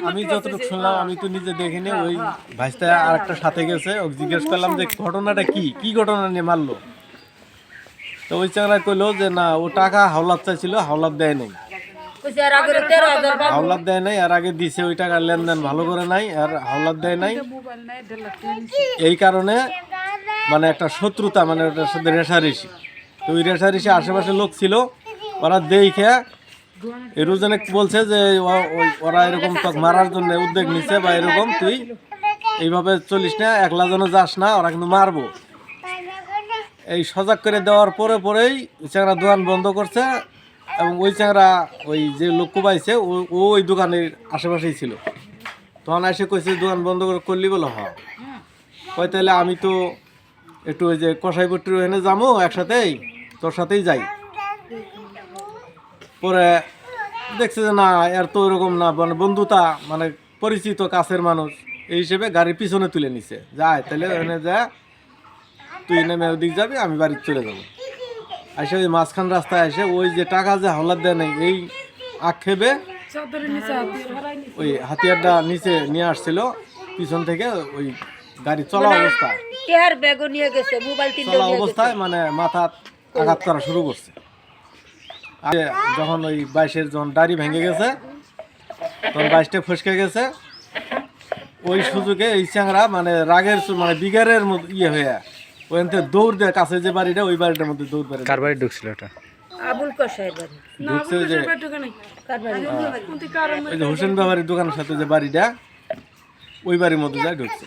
আমি যতটুকু শুনলাম, আমি তো নিজে দেখিনি, ওই ভাইস্তা আর একটা সাথে গেছে, ওকে জিজ্ঞেস করলাম যে ঘটনাটা কি ঘটনা নিয়ে মারলো। তো ওই চ্যাংরা কইলো যে না, ও টাকা হাওলাত চাইছিল, হাওলাত দেয় নাই। হাওলাত দেয় নাই, আর আগে দিছে, ওই টাকার লেনদেন ভালো করে নাই, আর হাওলাত দেয় নাই। এই কারণে মানে একটা শত্রুতা, মানে ওটার সাথে রেশারেশি। তো ওই রেশারেশি আশেপাশে লোক ছিল, ওরা দেখে রুজনে বলছে যে ওরা এরকম তোকে মারার জন্য উদ্যোগ নিচ্ছে, বা এরকম তুই এইভাবে চলিস না, একলা যেন যাস না, ওরা কিন্তু মারবো। এই সজাগ করে দেওয়ার পরেই চ্যাংরা দোকান বন্ধ করছে, এবং ওই চ্যাংরা ওই যে লোক কুবাইছে ওই দোকানের আশেপাশেই ছিল। তখন এসে কইছে দোকান বন্ধ করলি বলো, হ্যাঁ। কয় তাহলে আমি তো একটু ওই যে কষাইপট্টির ওখানে যাবো, একসাথেই তোর সাথেই যাই। পরে দেখছে যে না, এর তো ওরকম না, মানে বন্ধুতা, মানে পরিচিত কাছের মানুষ, এই হিসেবে গাড়ির পিছনে তুলে নিছে। যায় তাহলে ওখানে যা, তুই নেমে ওদিক যাবি, আমি বাড়িতে চলে যাবো। এসে ওই মাঝখান রাস্তায় এসে ওই যে টাকা যে হাওলাত দেয় নাই, এই আক্ষেপে ওই হাতিয়ারটা নিচে নিয়ে আসছিল পিছন থেকে, ওই গাড়ি চলা অবস্থায় চলা অবস্থায় মানে মাথা আঘাত করা শুরু করছে। যখন ওই 22-এর যখন দাড়ি ভেঙে গেছে, তখন 22টা ফসকে গেছে। ওই সুযোগে এই চ্যাংরা মানে রাগের মানে বিগারের মতো হয়ে ওখান থেকে দৌড় দেয়, কাছে যে বাড়িটা, ওই বাড়িটার মধ্যে দৌড় বেড়ে। কার বাড়ি ঢুকছিল এটা? আবুল কসাইয়ের বাড়ি ঢুকছে যে ওই যে হোসেন বাবারির দোকানের সাথে যে বাড়িটা, ওই বাড়ির মধ্যে যায় ঢুকছে।